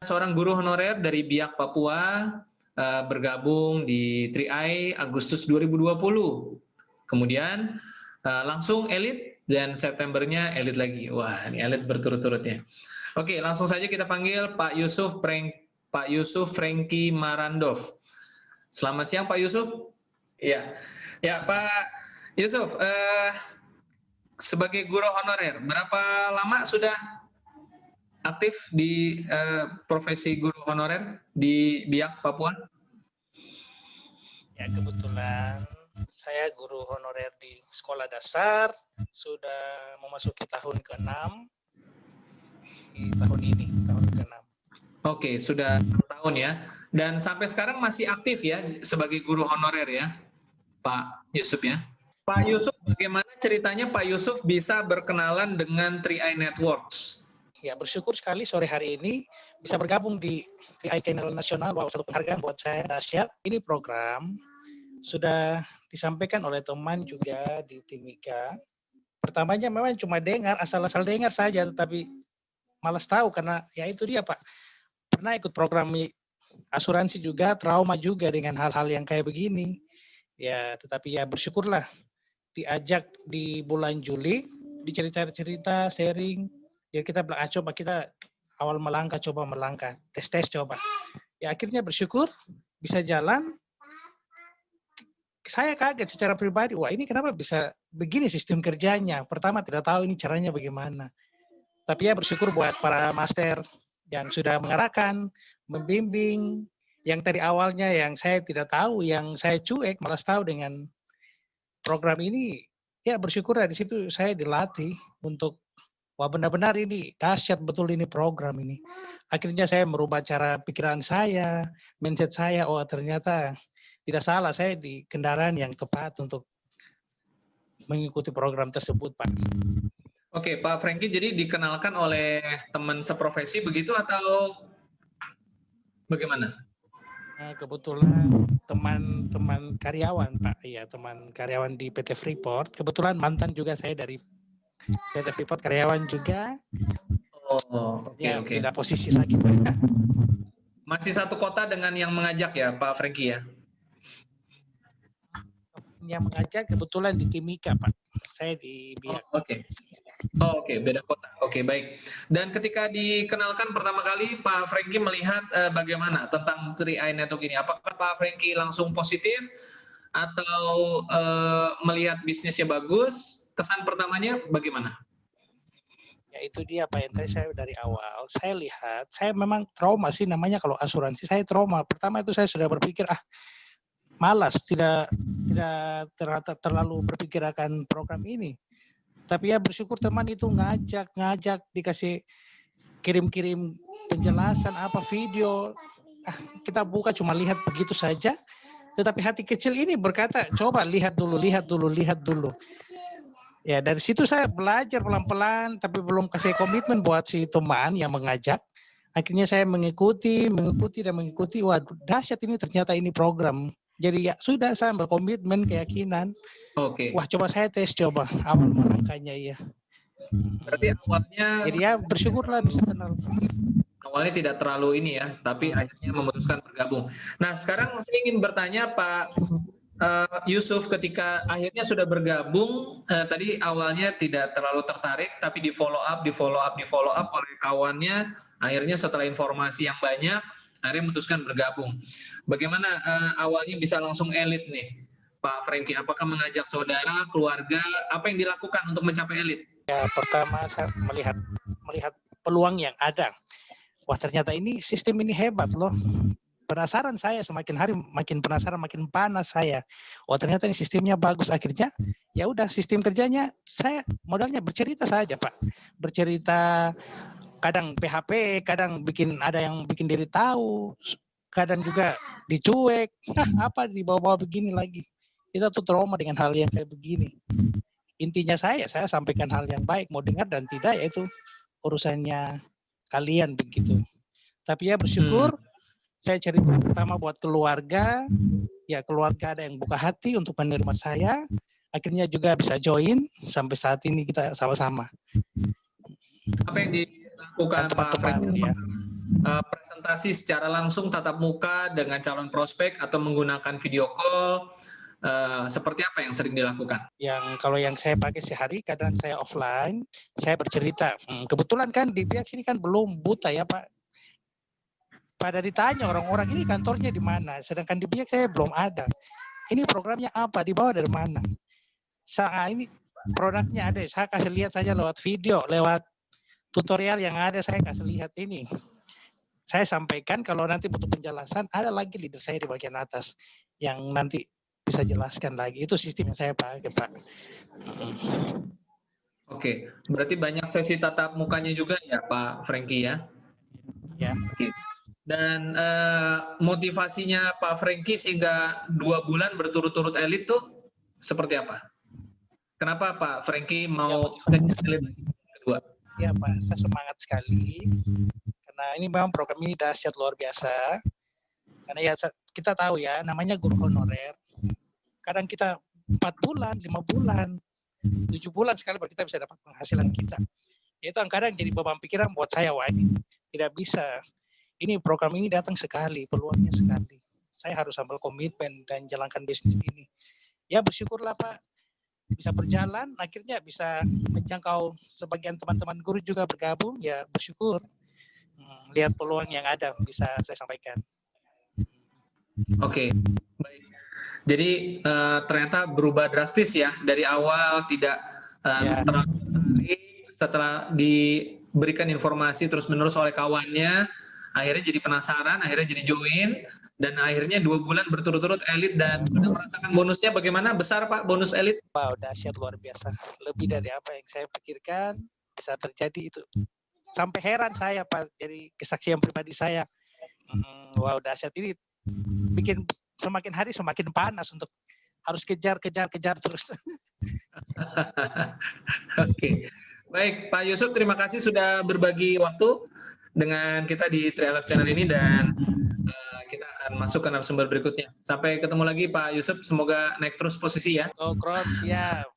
seorang guru honorer dari Biak Papua bergabung di 3i Agustus 2020. Kemudian langsung elit dan Septembernya elit lagi. Wah, ini elit berturut-turutnya. Oke, langsung saja kita panggil Pak Yusuf Franky Marandov. Selamat siang Pak Yusuf. Ya, ya Pak Yusuf. Sebagai guru honorer, berapa lama sudah aktif di profesi guru honorer di Biak, Papua? Ya, kebetulan saya guru honorer di sekolah dasar, sudah memasuki tahun ke-6 di tahun ini, tahun ke-6. Oke, sudah 6 tahun ya. Dan sampai sekarang masih aktif ya sebagai guru honorer ya, Pak Yusuf ya. Pak Yusuf, bagaimana ceritanya Pak Yusuf bisa berkenalan dengan 3i Networks? Ya, bersyukur sekali sore hari ini bisa bergabung di 3i Channel Nasional. Wow, satu penghargaan buat saya dahsyat. Ini program sudah disampaikan oleh teman juga di Timika. Pertamanya memang cuma dengar, asal-asal dengar saja, tetapi malas tahu karena ya itu dia Pak. Pernah ikut program asuransi juga, trauma juga dengan hal-hal yang kayak begini. Ya, tetapi ya bersyukurlah diajak di bulan Juli, dicerita-cerita, sharing. Jadi kita bilang, coba kita awal melangkah, coba melangkah, tes coba. Ya akhirnya bersyukur bisa jalan. Saya kaget secara pribadi, wah ini kenapa bisa begini sistem kerjanya. Pertama tidak tahu ini caranya bagaimana. Tapi ya bersyukur buat para master yang sudah mengarahkan, membimbing, yang tadi awalnya yang saya tidak tahu, yang saya cuek, malas tahu dengan program ini. Ya bersyukur di situ saya dilatih untuk wah benar-benar ini dahsyat betul ini program ini. Akhirnya saya merubah cara pikiran saya, mindset saya, oh ternyata tidak salah saya di kendaraan yang tepat untuk mengikuti program tersebut, Pak. Oke, Pak Franky, jadi dikenalkan oleh teman seprofesi begitu atau bagaimana? Kebetulan teman-teman karyawan, Pak. Iya, teman karyawan di PT Freeport. Kebetulan mantan juga saya dari PT Freeport, karyawan juga. Oh, oke, ya, oke. Tidak posisi lagi, Pak. Masih satu kota dengan yang mengajak ya, Pak Franky ya? Yang mengajak kebetulan di Timika, Pak. Saya di Biak. Oh, oke. Oh, oke, beda kota. Oke, baik. Dan ketika dikenalkan pertama kali, Pak Franky melihat bagaimana tentang 3i Network ini? Apakah Pak Franky langsung positif atau melihat bisnisnya bagus? Kesan pertamanya bagaimana? Ya itu dia Pak, yang tadi saya dari awal, saya lihat, saya memang trauma sih namanya kalau asuransi, saya trauma. Pertama itu saya sudah berpikir, malas, tidak terlalu berpikir akan program ini. Tapi ya bersyukur teman itu ngajak, dikasih kirim-kirim penjelasan apa video. Kita buka cuma lihat begitu saja. Tetapi hati kecil ini berkata, coba lihat dulu. Ya dari situ saya belajar pelan-pelan, tapi belum kasih komitmen buat si teman yang mengajak. Akhirnya saya mengikuti. Wah dahsyat ini ternyata ini program. Jadi ya sudah saya berkomitmen, keyakinan. Oke. Wah coba saya tes awal melangkahnya ya. Berarti awalnya. Jadi ya bersyukurlah bisa kenal. Awalnya tidak terlalu ini ya, tapi akhirnya memutuskan bergabung. Nah sekarang saya ingin bertanya Pak Yusuf, ketika akhirnya sudah bergabung, tadi awalnya tidak terlalu tertarik, tapi di follow up oleh kawannya. Akhirnya setelah informasi yang banyak, akhirnya memutuskan bergabung. Bagaimana awalnya bisa langsung elit nih, Pak Franky? Apakah mengajak saudara, keluarga? Apa yang dilakukan untuk mencapai elit? Ya, pertama saya melihat peluang yang ada. Wah ternyata ini sistem ini hebat loh. Penasaran saya, semakin hari makin penasaran, makin panas saya. Oh ternyata ini sistemnya bagus. Akhirnya ya udah sistem kerjanya saya modalnya bercerita saja Pak. Bercerita, kadang PHP, kadang ada yang bikin diri tahu, kadang juga dicuek. Apa dibawa-bawa begini lagi. Kita tuh trauma dengan hal yang kayak begini. Intinya saya sampaikan hal yang baik, mau dengar dan tidak ya itu urusannya kalian begitu. Tapi ya bersyukur. Saya cerita pertama buat keluarga, ya keluarga ada yang buka hati untuk menerima saya, akhirnya juga bisa join, sampai saat ini kita sama-sama. Apa yang dilakukan Pak Franky? Ya. presentasi secara langsung tatap muka dengan calon prospek atau menggunakan video call, seperti apa yang sering dilakukan? Kalau yang saya pakai sehari, kadang saya offline, saya bercerita. Kebetulan kan di pihak sini kan belum buta ya Pak. Pada ditanya orang-orang ini kantornya di mana, sedangkan di pihak saya belum ada. Ini programnya apa, dibawa dari mana? Ini produknya ada, saya kasih lihat saja lewat video, lewat tutorial yang ada, saya kasih lihat ini. Saya sampaikan, kalau nanti butuh penjelasan, ada lagi leader saya di bagian atas yang nanti bisa jelaskan lagi. Itu sistem yang saya pakai, Pak. Oke, berarti banyak sesi tatap mukanya juga ya Pak Franky ya? Ya. Oke. Dan motivasinya Pak Franky sehingga 2 bulan berturut-turut elit tuh seperti apa? Kenapa Pak Franky mau elit kedua? Ya Pak, saya semangat sekali karena ini memang program ini dahsyat luar biasa. Karena ya kita tahu ya, namanya guru honorer. Kadang kita 4 bulan, 5 bulan, 7 bulan sekali baru kita bisa dapat penghasilan kita. Itu kadang jadi beban pikiran buat saya, wah ini tidak bisa. Ini program ini datang sekali, peluangnya sekali. Saya harus ambil komitmen dan jalankan bisnis ini. Ya bersyukurlah Pak, bisa berjalan, akhirnya bisa menjangkau sebagian teman-teman guru juga bergabung, ya bersyukur. Lihat peluang yang ada, bisa saya sampaikan. Oke, baik. Jadi ternyata berubah drastis ya, dari awal tidak terlalu menarik, setelah diberikan informasi terus-menerus oleh kawannya, akhirnya jadi penasaran, akhirnya jadi join, dan akhirnya 2 bulan berturut-turut elit. Dan sudah merasakan bonusnya bagaimana? Besar Pak bonus elit? Wow, dahsyat luar biasa. Lebih dari apa yang saya pikirkan bisa terjadi itu. Sampai heran saya Pak, jadi kesaksian pribadi saya. Wow, dahsyat ini bikin semakin hari semakin panas untuk harus kejar terus. Oke, baik Pak Yusuf, terima kasih sudah berbagi waktu dengan kita di Trialab Channel ini, dan kita akan masuk ke narasumber berikutnya. Sampai ketemu lagi Pak Yusuf, semoga naik terus posisi ya. Kron, siap.